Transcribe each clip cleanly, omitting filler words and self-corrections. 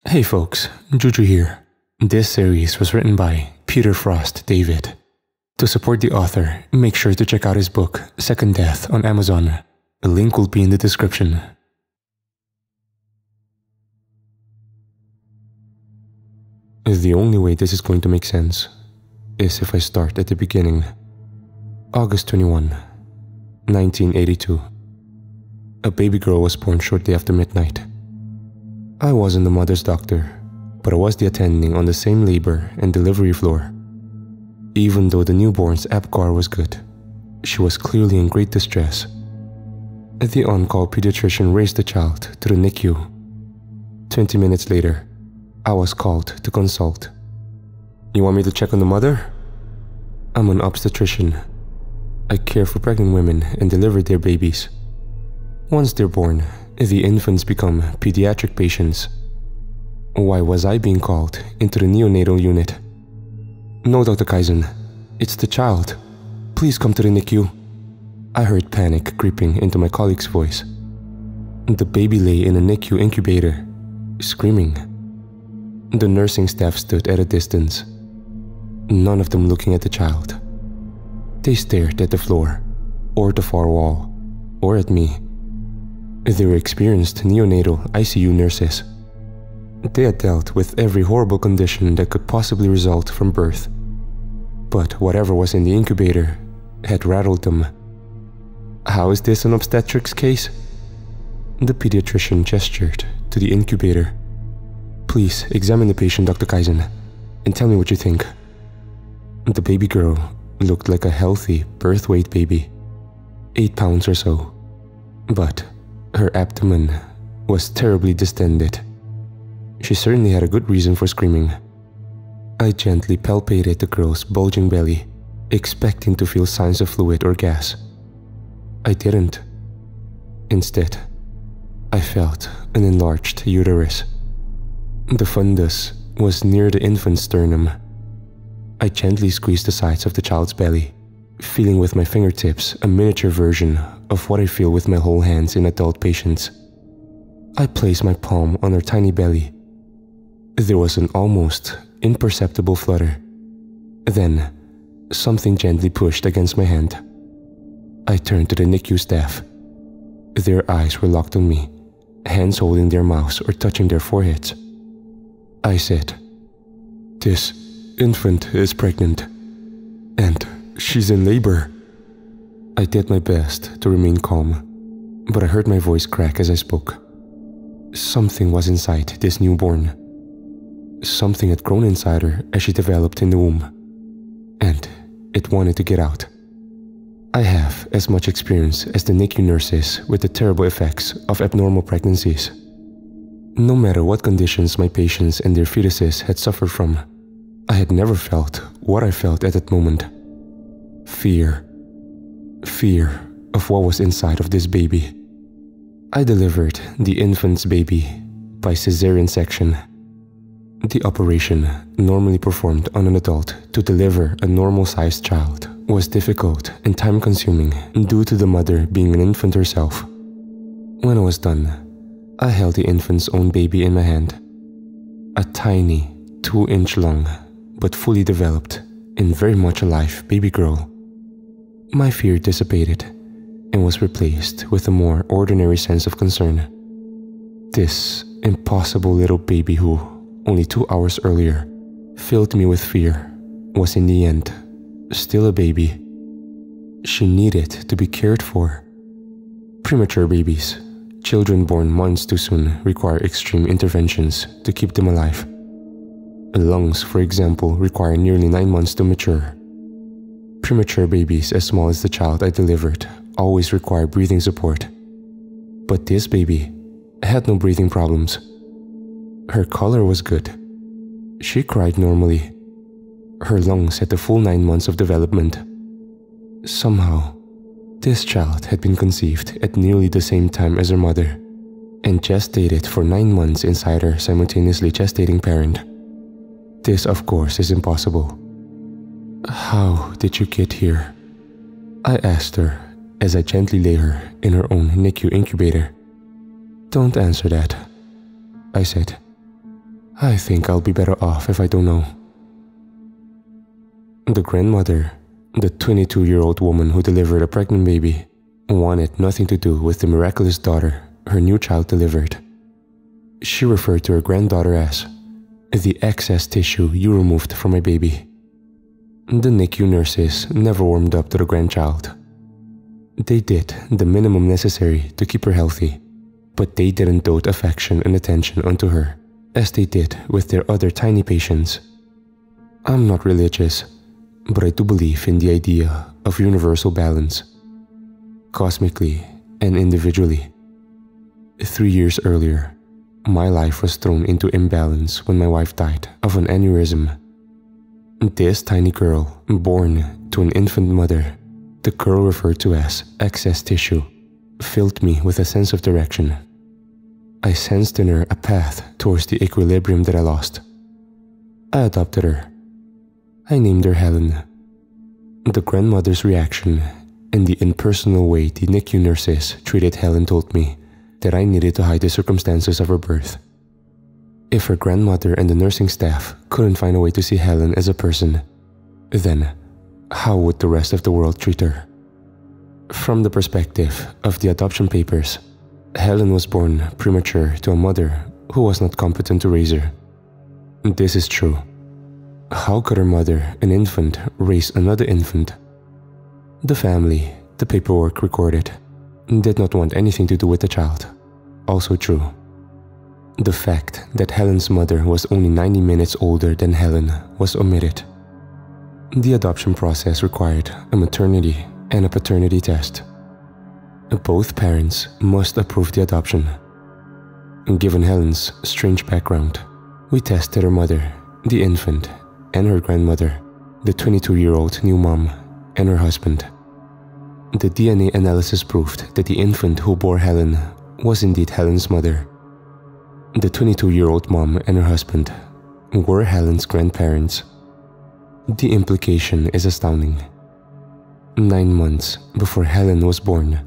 Hey folks, Juju here. This series was written by Peter Frost David. To support the author, make sure to check out his book, Second Death, on Amazon. The link will be in the description. The only way this is going to make sense is if I start at the beginning. August 21, 1982. A baby girl was born shortly after midnight. I wasn't the mother's doctor, but I was the attending on the same labor and delivery floor. Even though the newborn's APGAR was good, she was clearly in great distress. The on-call pediatrician raised the child to the NICU. 20 minutes later, I was called to consult. "You want me to check on the mother?" I'm an obstetrician. I care for pregnant women and deliver their babies. Once they're born, the infants become pediatric patients. Why was I being called into the neonatal unit? "No, Dr. Kaizen, it's the child. Please come to the NICU." I heard panic creeping into my colleague's voice. The baby lay in a NICU incubator, screaming. The nursing staff stood at a distance, none of them looking at the child. They stared at the floor, or the far wall, or at me. They were experienced neonatal ICU nurses. They had dealt with every horrible condition that could possibly result from birth. But whatever was in the incubator had rattled them. "How is this an obstetrics case?" The pediatrician gestured to the incubator. "Please examine the patient, Dr. Kaizen, and tell me what you think." The baby girl looked like a healthy birth weight baby, 8 pounds or so. But her abdomen was terribly distended. She certainly had a good reason for screaming. I gently palpated the girl's bulging belly, expecting to feel signs of fluid or gas. I didn't. Instead, I felt an enlarged uterus. The fundus was near the infant's sternum. I gently squeezed the sides of the child's belly, feeling with my fingertips a miniature version of what I feel with my whole hands in adult patients. I placed my palm on her tiny belly. There was an almost imperceptible flutter. Then, something gently pushed against my hand. I turned to the NICU staff. Their eyes were locked on me, hands holding their mouths or touching their foreheads. I said, "This infant is pregnant, and she's in labor." I did my best to remain calm, but I heard my voice crack as I spoke. Something was inside this newborn. Something had grown inside her as she developed in the womb, and it wanted to get out. I have as much experience as the NICU nurses with the terrible effects of abnormal pregnancies. No matter what conditions my patients and their fetuses had suffered from, I had never felt what I felt at that moment. Fear. Fear of what was inside of this baby. I delivered the infant's baby by cesarean section. The operation, normally performed on an adult to deliver a normal-sized child, was difficult and time-consuming due to the mother being an infant herself. When I was done, I held the infant's own baby in my hand. A tiny, 2-inch long, but fully developed and very much alive baby girl. My fear dissipated and was replaced with a more ordinary sense of concern. This impossible little baby who, only 2 hours earlier, filled me with fear, was in the end still a baby. She needed to be cared for. Premature babies, children born months too soon, require extreme interventions to keep them alive. Lungs, for example, require nearly 9 months to mature. Premature babies as small as the child I delivered always require breathing support. But this baby had no breathing problems. Her color was good. She cried normally. Her lungs had the full 9 months of development. Somehow, this child had been conceived at nearly the same time as her mother, and gestated for 9 months inside her simultaneously gestating parent. This, of course, is impossible. "How did you get here?" I asked her as I gently lay her in her own NICU incubator. "Don't answer that," I said. I think I'll be better off if I don't know. The grandmother, the 22-year-old woman who delivered a pregnant baby, wanted nothing to do with the miraculous daughter her new child delivered. She referred to her granddaughter as the excess tissue you removed from my baby. The NICU nurses never warmed up to the grandchild. They did the minimum necessary to keep her healthy, but they didn't dote affection and attention onto her as they did with their other tiny patients. I'm not religious, but I do believe in the idea of universal balance, cosmically and individually. 3 years earlier, my life was thrown into imbalance when my wife died of an aneurysm. This tiny girl, born to an infant mother, the girl referred to as excess tissue, filled me with a sense of direction. I sensed in her a path towards the equilibrium that I lost. I adopted her. I named her Helen. The grandmother's reaction and the impersonal way the NICU nurses treated Helen told me that I needed to hide the circumstances of her birth. If her grandmother and the nursing staff couldn't find a way to see Helen as a person, then how would the rest of the world treat her? From the perspective of the adoption papers, Helen was born premature to a mother who was not competent to raise her. This is true. How could her mother, an infant, raise another infant? The family, the paperwork recorded, did not want anything to do with the child. Also true. The fact that Helen's mother was only 90 minutes older than Helen was omitted. The adoption process required a maternity and a paternity test. Both parents must approve the adoption. Given Helen's strange background, we tested her mother, the infant, and her grandmother, the 22-year-old new mom, and her husband. The DNA analysis proved that the infant who bore Helen was indeed Helen's mother. The 22-year-old mom and her husband were Helen's grandparents. The implication is astounding. 9 months before Helen was born,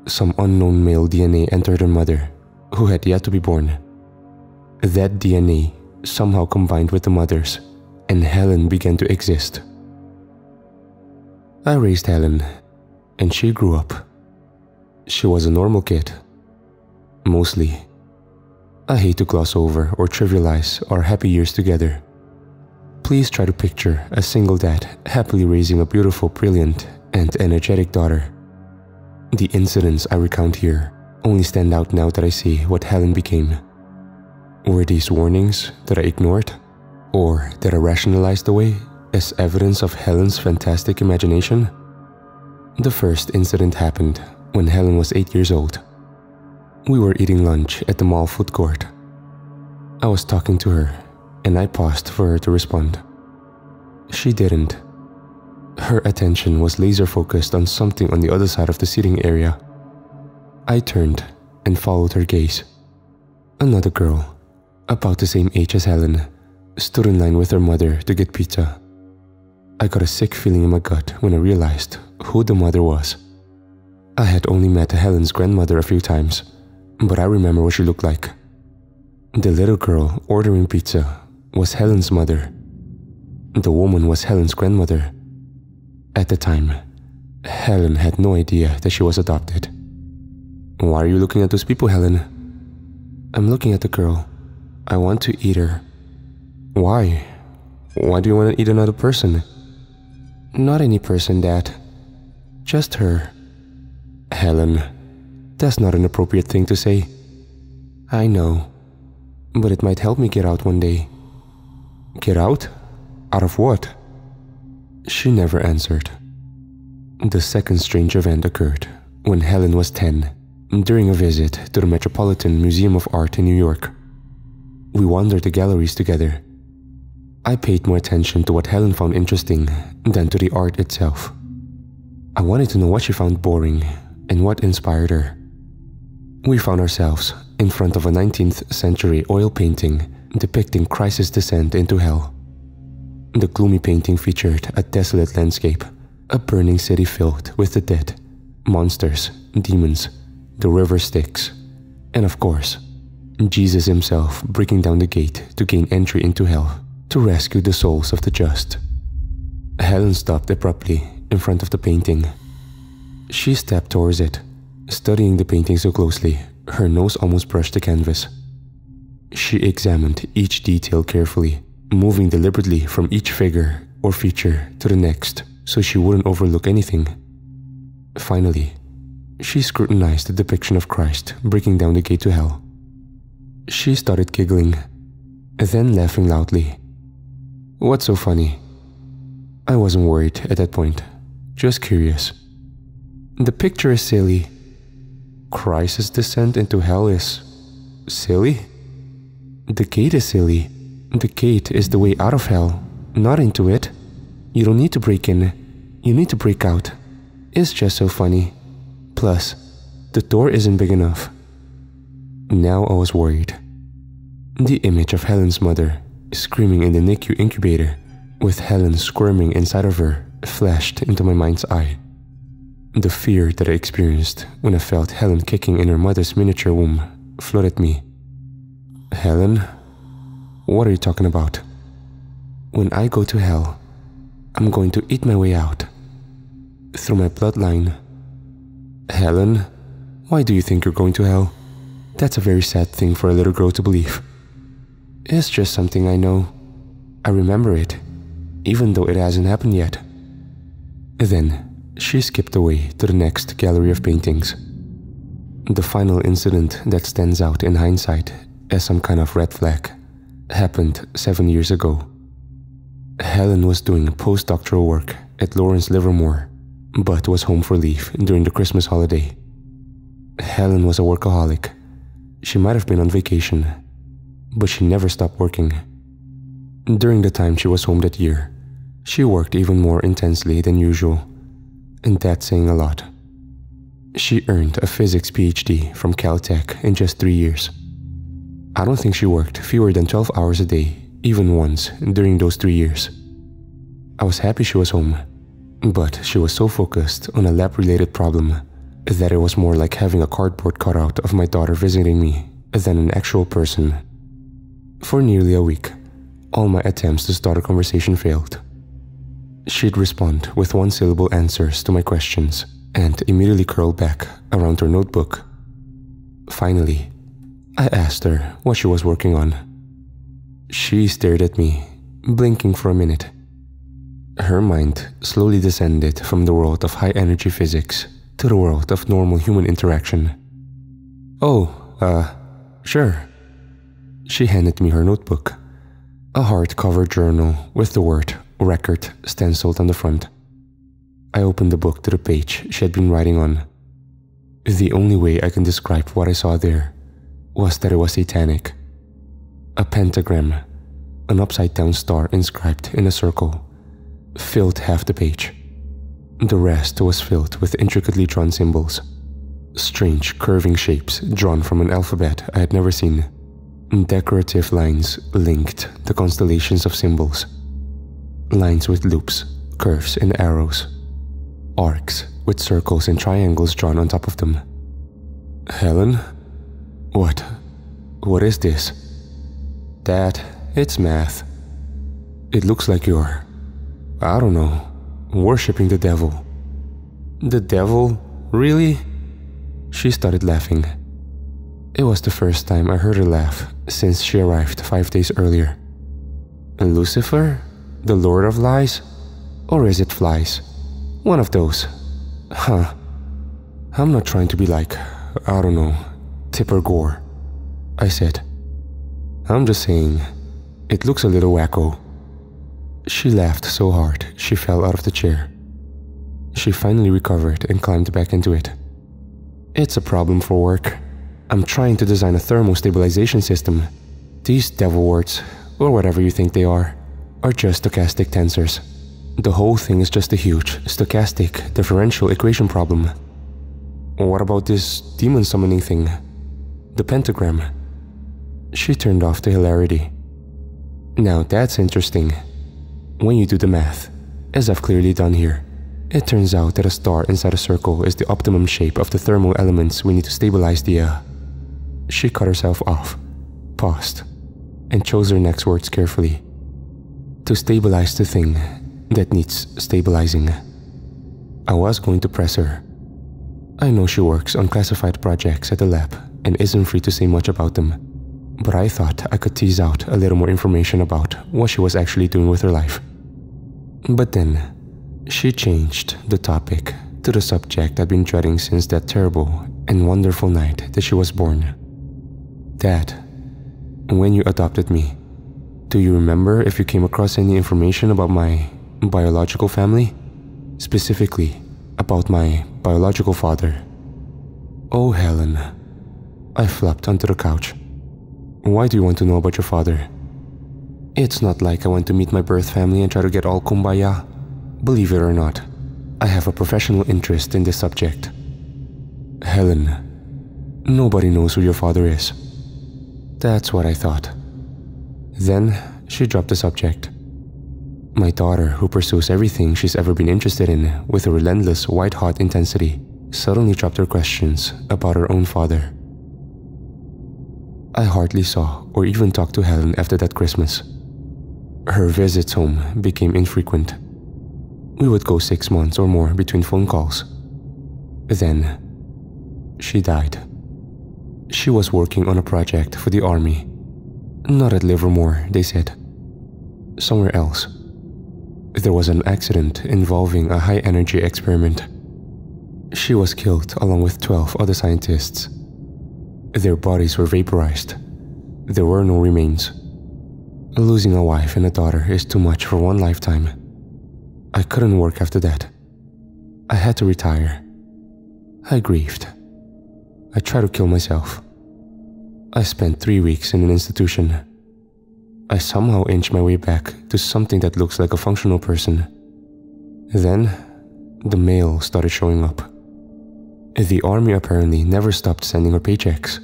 some unknown male DNA entered her mother, who had yet to be born. That DNA somehow combined with the mother's, and Helen began to exist. I raised Helen, and she grew up. She was a normal kid. Mostly. I hate to gloss over or trivialize our happy years together. Please try to picture a single dad happily raising a beautiful, brilliant, and energetic daughter. The incidents I recount here only stand out now that I see what Helen became. Were these warnings that I ignored, or that I rationalized away as evidence of Helen's fantastic imagination? The first incident happened when Helen was 8 years old. We were eating lunch at the mall food court. I was talking to her, and I paused for her to respond. She didn't. Her attention was laser-focused on something on the other side of the seating area. I turned and followed her gaze. Another girl, about the same age as Helen, stood in line with her mother to get pizza. I got a sick feeling in my gut when I realized who the mother was. I had only met Helen's grandmother a few times, but I remember what she looked like. The little girl ordering pizza was Helen's mother. The woman was Helen's grandmother. At the time, Helen had no idea that she was adopted. "Why are you looking at those people, Helen?" "I'm looking at the girl. I want to eat her." "Why? Why do you want to eat another person?" "Not any person, Dad. Just her." "Helen, that's not an appropriate thing to say." "I know, but it might help me get out one day." "Get out? Out of what?" She never answered. The second strange event occurred when Helen was 10, during a visit to the Metropolitan Museum of Art in New York. We wandered the galleries together. I paid more attention to what Helen found interesting than to the art itself. I wanted to know what she found boring and what inspired her. We found ourselves in front of a 19th century oil painting depicting Christ's descent into hell. The gloomy painting featured a desolate landscape, a burning city filled with the dead, monsters, demons, the river Styx, and of course, Jesus himself breaking down the gate to gain entry into hell to rescue the souls of the just. Helen stopped abruptly in front of the painting. She stepped towards it, studying the painting so closely, her nose almost brushed the canvas. She examined each detail carefully, moving deliberately from each figure or feature to the next so she wouldn't overlook anything. Finally, she scrutinized the depiction of Christ breaking down the gate to hell. She started giggling, then laughing loudly. What's so funny? I wasn't worried at that point, just curious. The picture is silly. Christ's descent into hell is silly? The gate is silly. The gate is the way out of hell, not into it. You don't need to break in, you need to break out. It's just so funny. Plus, the door isn't big enough. Now I was worried. The image of Helen's mother screaming in the NICU incubator, with Helen squirming inside of her, flashed into my mind's eye. The fear that I experienced when I felt Helen kicking in her mother's miniature womb flooded me. Helen? What are you talking about? When I go to hell, I'm going to eat my way out. Through my bloodline. Helen? Why do you think you're going to hell? That's a very sad thing for a little girl to believe. It's just something I know. I remember it, even though it hasn't happened yet. Then, she skipped away to the next gallery of paintings. The final incident that stands out in hindsight as some kind of red flag happened 7 years ago. Helen was doing postdoctoral work at Lawrence Livermore, but was home for leave during the Christmas holiday. Helen was a workaholic. She might have been on vacation, but she never stopped working. During the time she was home that year, she worked even more intensely than usual, and that's saying a lot. She earned a physics PhD from Caltech in just 3 years. I don't think she worked fewer than 12 hours a day, even once during those 3 years. I was happy she was home, but she was so focused on a lab-related problem that it was more like having a cardboard cutout of my daughter visiting me than an actual person. For nearly a week, all my attempts to start a conversation failed. She'd respond with one-syllable answers to my questions and immediately curl back around her notebook. Finally, I asked her what she was working on. She stared at me, blinking for a minute. Her mind slowly descended from the world of high-energy physics to the world of normal human interaction. Oh, sure. She handed me her notebook, a hardcover journal with the word record stenciled on the front. I opened the book to the page she had been writing on. The only way I can describe what I saw there was that it was satanic. A pentagram, an upside-down star inscribed in a circle, filled half the page. The rest was filled with intricately drawn symbols, strange curving shapes drawn from an alphabet I had never seen. Decorative lines linked the constellations of symbols. Lines with loops, curves, and arrows. Arcs with circles and triangles drawn on top of them. Helen? What is this? Dad, it's math. It looks like you're, I don't know, worshipping the devil. The devil? Really? She started laughing. It was the first time I heard her laugh since she arrived 5 days earlier. Lucifer? The Lord of Lies? Or is it flies? One of those. Huh. I'm not trying to be like, I don't know, Tipper Gore, I said. I'm just saying, it looks a little wacko. She laughed so hard she fell out of the chair. She finally recovered and climbed back into it. It's a problem for work. I'm trying to design a thermostabilization system. These devil words, or whatever you think they are just stochastic tensors. The whole thing is just a huge stochastic differential equation problem. What about this demon summoning thing? The pentagram? She turned off the hilarity. Now that's interesting. When you do the math, as I've clearly done here, it turns out that a star inside a circle is the optimum shape of the thermal elements we need to stabilize the She cut herself off paused, and chose her next words carefully. To stabilize the thing that needs stabilizing. I was going to press her. I know she works on classified projects at the lab and isn't free to say much about them, but I thought I could tease out a little more information about what she was actually doing with her life. But then, she changed the topic to the subject I'd been dreading since that terrible and wonderful night that she was born. Dad, when you adopted me, do you remember if you came across any information about my biological family? Specifically, about my biological father? Oh, Helen. I flopped onto the couch. Why do you want to know about your father? It's not like I went to meet my birth family and try to get all kumbaya. Believe it or not, I have a professional interest in this subject. Helen, nobody knows who your father is. That's what I thought. Then she dropped the subject. My daughter, who pursues everything she's ever been interested in with a relentless white-hot intensity, suddenly dropped her questions about her own father. I hardly saw or even talked to Helen after that Christmas. Her visits home became infrequent. We would go 6 months or more between phone calls. Then, she died. She was working on a project for the army. Not at Livermore, they said. Somewhere else. There was an accident involving a high-energy experiment. She was killed along with 12 other scientists. Their bodies were vaporized. There were no remains. Losing a wife and a daughter is too much for one lifetime. I couldn't work after that. I had to retire. I grieved. I tried to kill myself. I spent 3 weeks in an institution. I somehow inched my way back to something that looks like a functional person. Then, the mail started showing up. The army apparently never stopped sending her paychecks.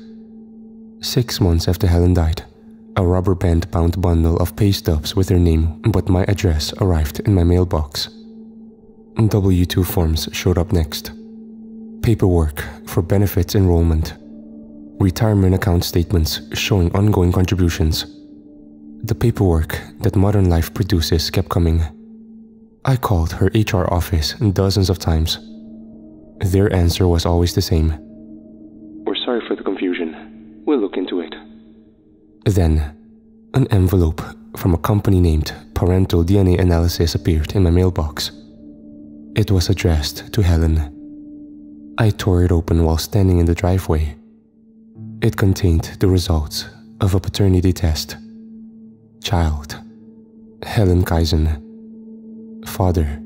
6 months after Helen died, a rubber band-bound bundle of pay stubs with her name but my address arrived in my mailbox. W-2 forms showed up next. Paperwork for benefits enrollment. Retirement account statements showing ongoing contributions. The paperwork that modern life produces kept coming. I called her HR office dozens of times. Their answer was always the same. We're sorry for the confusion. We'll look into it. Then, an envelope from a company named Parental DNA Analysis appeared in my mailbox. It was addressed to Helen. I tore it open while standing in the driveway. It contained the results of a paternity test. Child: Helen Kaizen. Father: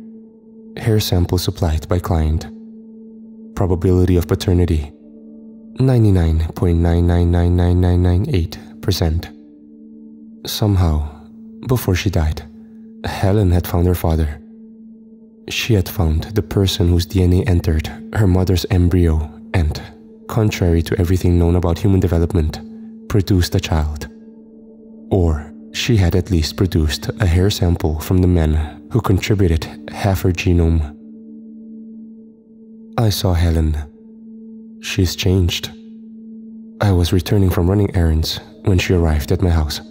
hair sample supplied by client. Probability of paternity: 99.9999998%. Somehow, before she died, Helen had found her father. She had found the person whose DNA entered her mother's embryo and, contrary to everything known about human development, produced a child. Or she had at least produced a hair sample from the men who contributed half her genome. I saw Helen. She's changed. I was returning from running errands when she arrived at my house.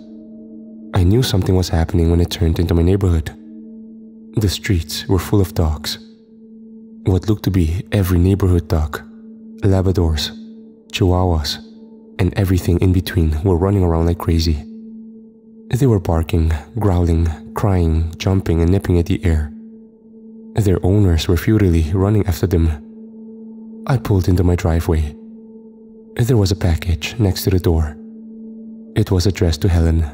I knew something was happening when I turned into my neighborhood. The streets were full of dogs. What looked to be every neighborhood dog, Labradors, Chihuahuas, and everything in between were running around like crazy. They were barking, growling, crying, jumping, and nipping at the air. Their owners were futilely running after them. I pulled into my driveway. There was a package next to the door. It was addressed to Helen.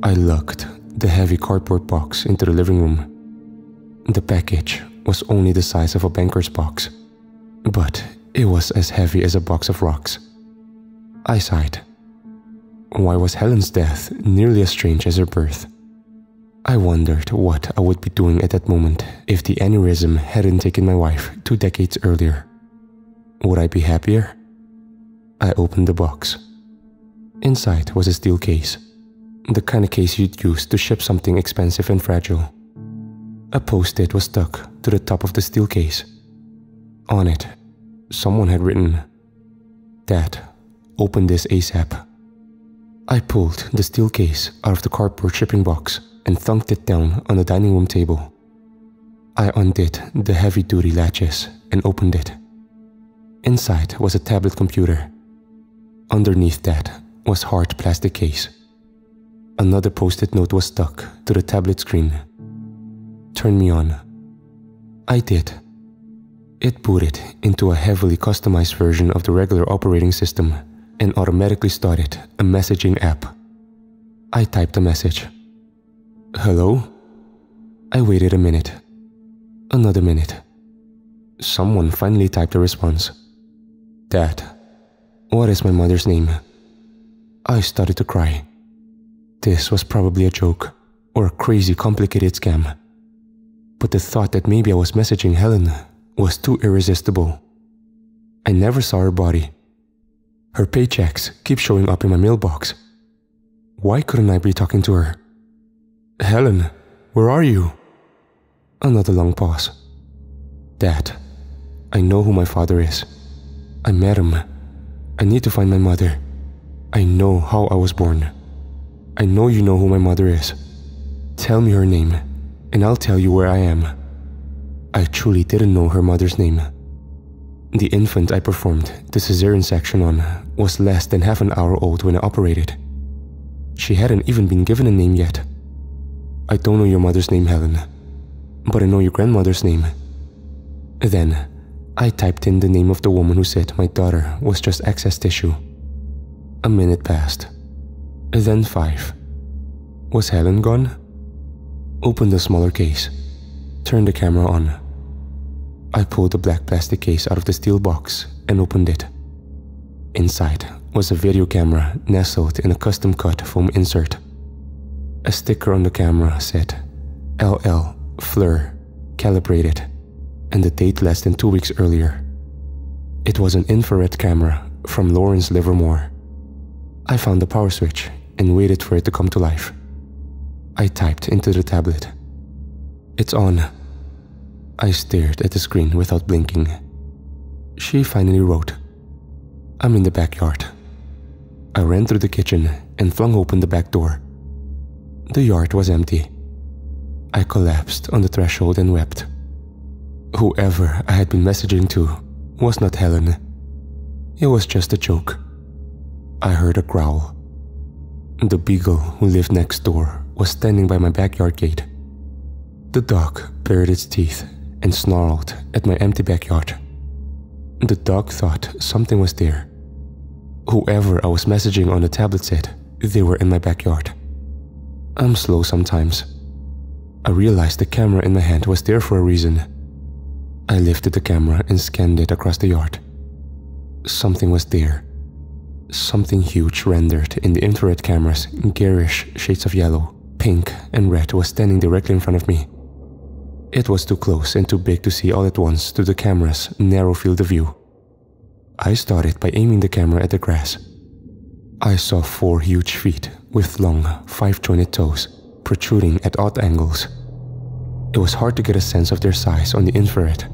I lugged the heavy cardboard box into the living room. The package was only the size of a banker's box, but it was as heavy as a box of rocks. I sighed. Why was Helen's death nearly as strange as her birth? I wondered what I would be doing at that moment if the aneurysm hadn't taken my wife 2 decades earlier. Would I be happier? I opened the box. Inside was a steel case, the kind of case you'd use to ship something expensive and fragile. A post-it was stuck to the top of the steel case. On it, someone had written, "Dad, open this ASAP." I pulled the steel case out of the cardboard shipping box and thunked it down on the dining room table. I undid the heavy-duty latches and opened it. Inside was a tablet computer. Underneath that was hard plastic case. Another post-it note was stuck to the tablet screen. Turn me on. I did. It booted into a heavily customized version of the regular operating system and automatically started a messaging app. I typed a message. Hello? I waited a minute. Another minute. Someone finally typed a response. Dad, what is my mother's name? I started to cry. This was probably a joke or a crazy complicated scam. But the thought that maybe I was messaging Helen was too irresistible. I never saw her body. Her paychecks keep showing up in my mailbox. Why couldn't I be talking to her? Helen, where are you? Another long pause. Dad, I know who my father is. I met him. I need to find my mother. I know how I was born. I know you know who my mother is. Tell me her name, and I'll tell you where I am. I truly didn't know her mother's name. The infant I performed the cesarean section on was less than half an hour old when I operated. She hadn't even been given a name yet. I don't know your mother's name, Helen, but I know your grandmother's name. Then, I typed in the name of the woman who said my daughter was just excess tissue. A minute passed. Then 5. Was Helen gone? Opened the smaller case. Turned the camera on. I pulled the black plastic case out of the steel box and opened it. Inside was a video camera nestled in a custom-cut foam insert. A sticker on the camera said LL FLIR calibrated and the date less than 2 weeks earlier. It was an infrared camera from Lawrence Livermore. I found the power switch and waited for it to come to life. I typed into the tablet. It's on. I stared at the screen without blinking. She finally wrote, I'm in the backyard. I ran through the kitchen and flung open the back door. The yard was empty. I collapsed on the threshold and wept. Whoever I had been messaging to was not Helen. It was just a joke. I heard a growl. The beagle who lived next door was standing by my backyard gate. The dog bared its teeth and snarled at my empty backyard. The dog thought something was there. Whoever I was messaging on the tablet said they were in my backyard. I'm slow sometimes. I realized the camera in my hand was there for a reason. I lifted the camera and scanned it across the yard. Something was there. Something huge rendered in the infrared camera's garish shades of yellow, pink, and red was standing directly in front of me. It was too close and too big to see all at once through the camera's narrow field of view. I started by aiming the camera at the grass. I saw 4 huge feet with long, 5-jointed toes protruding at odd angles. It was hard to get a sense of their size on the infrared,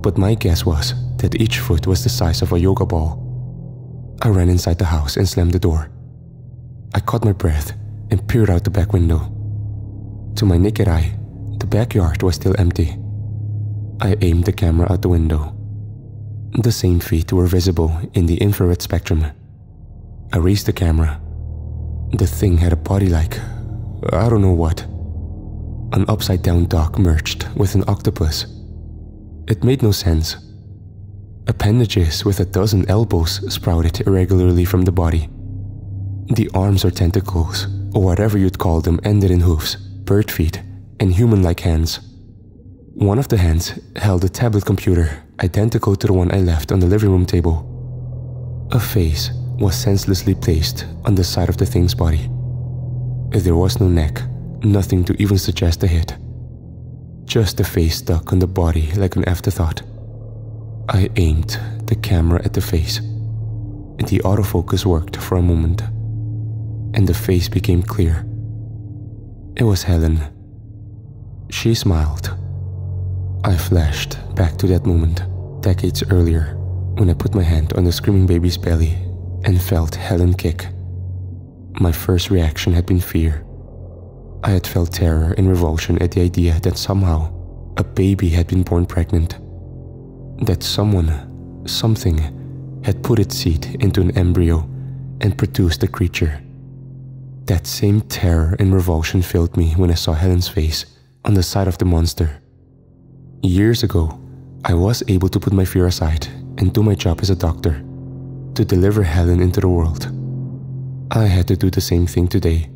but my guess was that each foot was the size of a yoga ball. I ran inside the house and slammed the door. I caught my breath and peered out the back window. To my naked eye, the backyard was still empty. I aimed the camera out the window. The same feet were visible in the infrared spectrum. I raised the camera. The thing had a body like, I don't know what. An upside-down dog merged with an octopus. It made no sense. Appendages with 12 elbows sprouted irregularly from the body. The arms or tentacles, or whatever you'd call them, ended in hoofs, bird feet, and human-like hands. One of the hands held a tablet computer identical to the one I left on the living room table. A face was senselessly placed on the side of the thing's body. There was no neck, nothing to even suggest a hit. Just the face stuck on the body like an afterthought. I aimed the camera at the face. The autofocus worked for a moment, and the face became clear. It was Helen. She smiled. I flashed back to that moment, decades earlier, when I put my hand on the screaming baby's belly and felt Helen kick. My first reaction had been fear. I had felt terror and revulsion at the idea that somehow a baby had been born pregnant. That someone, something, had put its seed into an embryo and produced a creature. That same terror and revulsion filled me when I saw Helen's face on the side of the monster. Years ago, I was able to put my fear aside and do my job as a doctor, to deliver Helen into the world. I had to do the same thing today.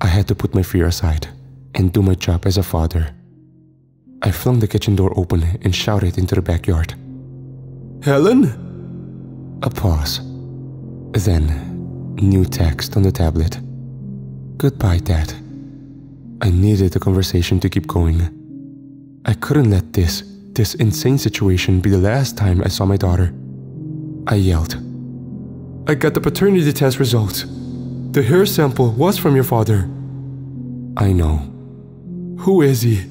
I had to put my fear aside and do my job as a father. I flung the kitchen door open and shouted into the backyard. "Helen?" A pause. Then, new text on the tablet. "Goodbye, Dad." I needed the conversation to keep going. I couldn't let this insane situation be the last time I saw my daughter. I yelled. "I got the paternity test results. The hair sample was from your father." "I know." "Who is he?"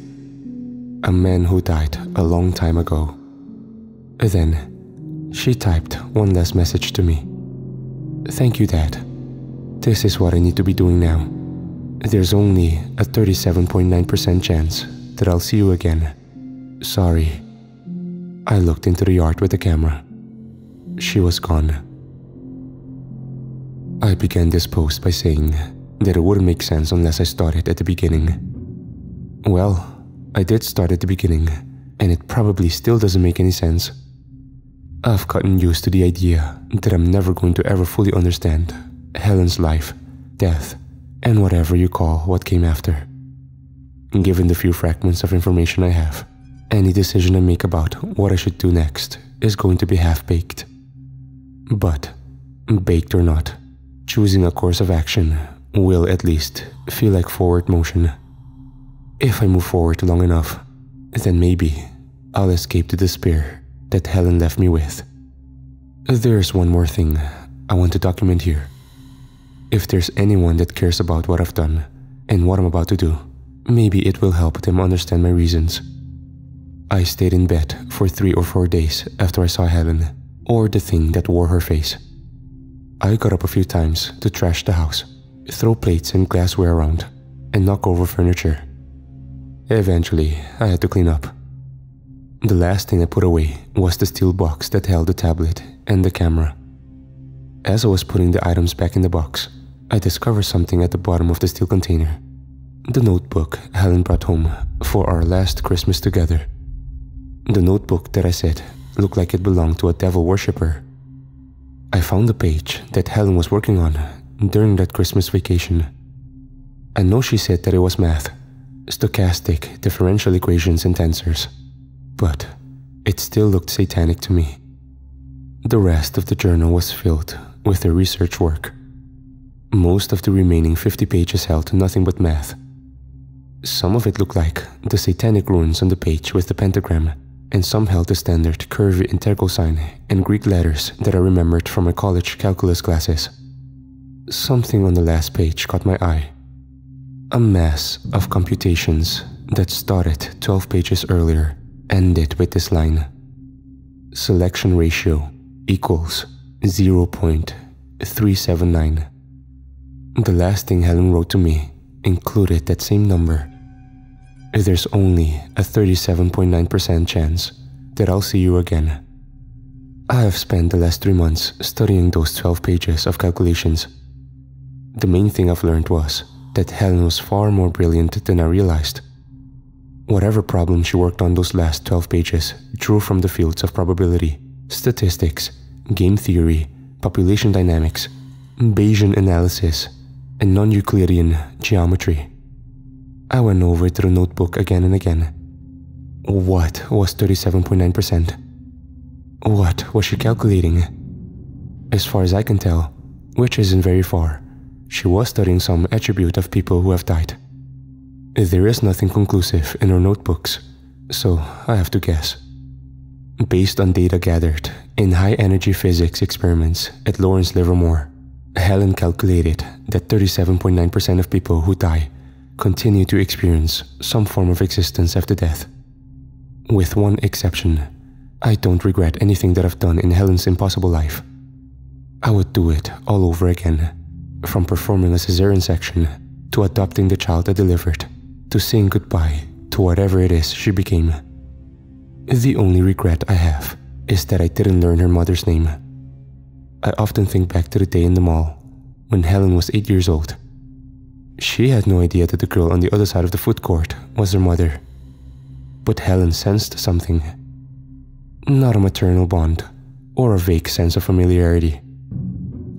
"A man who died a long time ago." Then, she typed one last message to me. "Thank you, Dad. This is what I need to be doing now. There's only a 37.9% chance that I'll see you again. Sorry." I looked into the yard with the camera. She was gone. I began this post by saying that it wouldn't make sense unless I started at the beginning. Well, I did start at the beginning, and it probably still doesn't make any sense. I've gotten used to the idea that I'm never going to ever fully understand Helen's life, death, and whatever you call what came after. Given the few fragments of information I have, any decision I make about what I should do next is going to be half-baked. But, baked or not, choosing a course of action will at least feel like forward motion. If I move forward long enough, then maybe I'll escape the despair that Helen left me with. There's one more thing I want to document here. If there's anyone that cares about what I've done and what I'm about to do, maybe it will help them understand my reasons. I stayed in bed for 3 or 4 days after I saw Helen, or the thing that wore her face. I got up a few times to trash the house, throw plates and glassware around, and knock over furniture. Eventually, I had to clean up. The last thing I put away was the steel box that held the tablet and the camera. As I was putting the items back in the box, I discovered something at the bottom of the steel container. The notebook Helen brought home for our last Christmas together. The notebook that I said looked like it belonged to a devil worshipper. I found the page that Helen was working on during that Christmas vacation. I know she said that it was math, stochastic differential equations and tensors, but it still looked satanic to me. The rest of the journal was filled with her research work. Most of the remaining 50 pages held nothing but math. Some of it looked like the satanic runes on the page with the pentagram, and some held the standard curvy integral sign and Greek letters that I remembered from my college calculus classes. Something on the last page caught my eye. A mass of computations that started 12 pages earlier ended with this line: selection ratio equals 0.379. The last thing Helen wrote to me included that same number. There's only a 37.9% chance that I'll see you again. I have spent the last 3 months studying those 12 pages of calculations. The main thing I've learned was that Helen was far more brilliant than I realized. Whatever problem she worked on those last 12 pages drew from the fields of probability, statistics, game theory, population dynamics, Bayesian analysis, and non-Euclidean geometry. I went over it through the notebook again and again. What was 37.9%? What was she calculating? As far as I can tell, which isn't very far, she was studying some attribute of people who have died. There is nothing conclusive in her notebooks, so I have to guess. Based on data gathered in high-energy physics experiments at Lawrence Livermore, Helen calculated that 37.9% of people who die continue to experience some form of existence after death. With one exception, I don't regret anything that I've done in Helen's impossible life. I would do it all over again, From performing a cesarean section, to adopting the child I delivered, to saying goodbye to whatever it is she became. The only regret I have is that I didn't learn her mother's name. I often think back to the day in the mall when Helen was 8 years old. She had no idea that the girl on the other side of the food court was her mother. But Helen sensed something. Not a maternal bond or a vague sense of familiarity.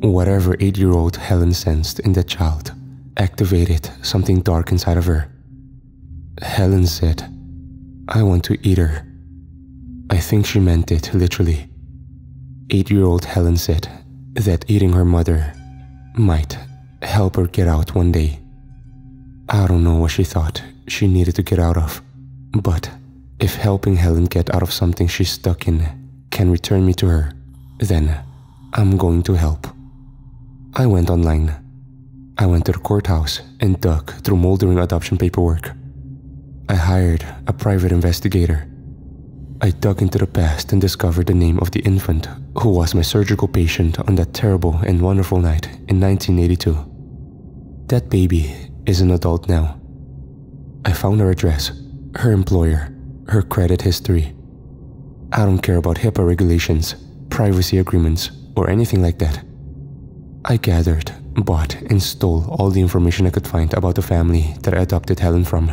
Whatever 8-year-old Helen sensed in that child activated something dark inside of her. Helen said, "I want to eat her." I think she meant it literally. 8-year-old Helen said that eating her mother might help her get out one day. I don't know what she thought she needed to get out of, but if helping Helen get out of something she's stuck in can return me to her, then I'm going to help. I went online. I went to the courthouse and dug through moldering adoption paperwork. I hired a private investigator. I dug into the past and discovered the name of the infant who was my surgical patient on that terrible and wonderful night in 1982. That baby is an adult now. I found her address, her employer, her credit history. I don't care about HIPAA regulations, privacy agreements, or anything like that. I gathered, bought, and stole all the information I could find about the family that I adopted Helen from.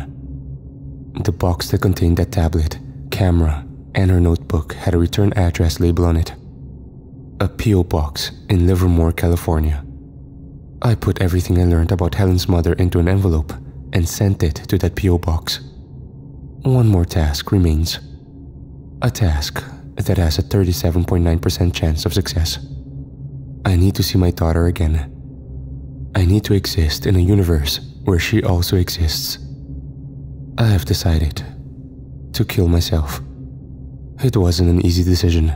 The box that contained that tablet, camera, and her notebook had a return address label on it. A P.O. box in Livermore, California. I put everything I learned about Helen's mother into an envelope and sent it to that P.O. box. One more task remains. A task that has a 37.9% chance of success. I need to see my daughter again. I need to exist in a universe where she also exists. I have decided to kill myself. It wasn't an easy decision.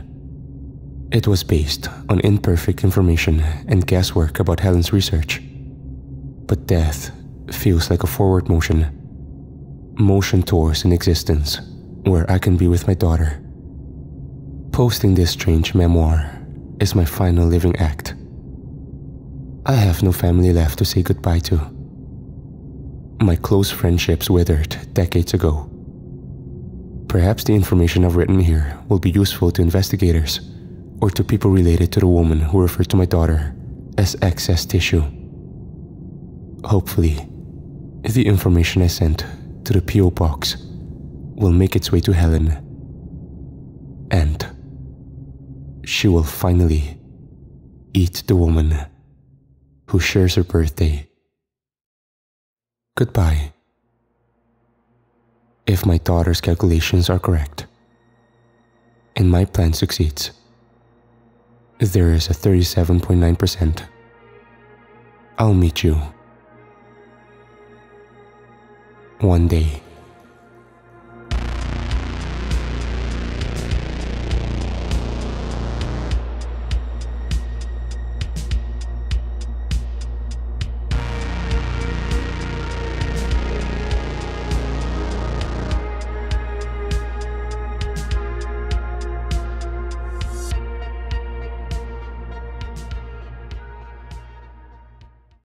It was based on imperfect information and guesswork about Helen's research. But death feels like a forward motion. Motion towards an existence where I can be with my daughter. Posting this strange memoir is my final living act. I have no family left to say goodbye to. My close friendships withered decades ago. Perhaps the information I've written here will be useful to investigators or to people related to the woman who referred to my daughter as excess tissue. Hopefully, the information I sent to the P.O. box will make its way to Helen, and she will finally eat the woman who shares her birthday. Goodbye. If my daughter's calculations are correct, and my plan succeeds, there is a 37.9%. I'll meet you one day.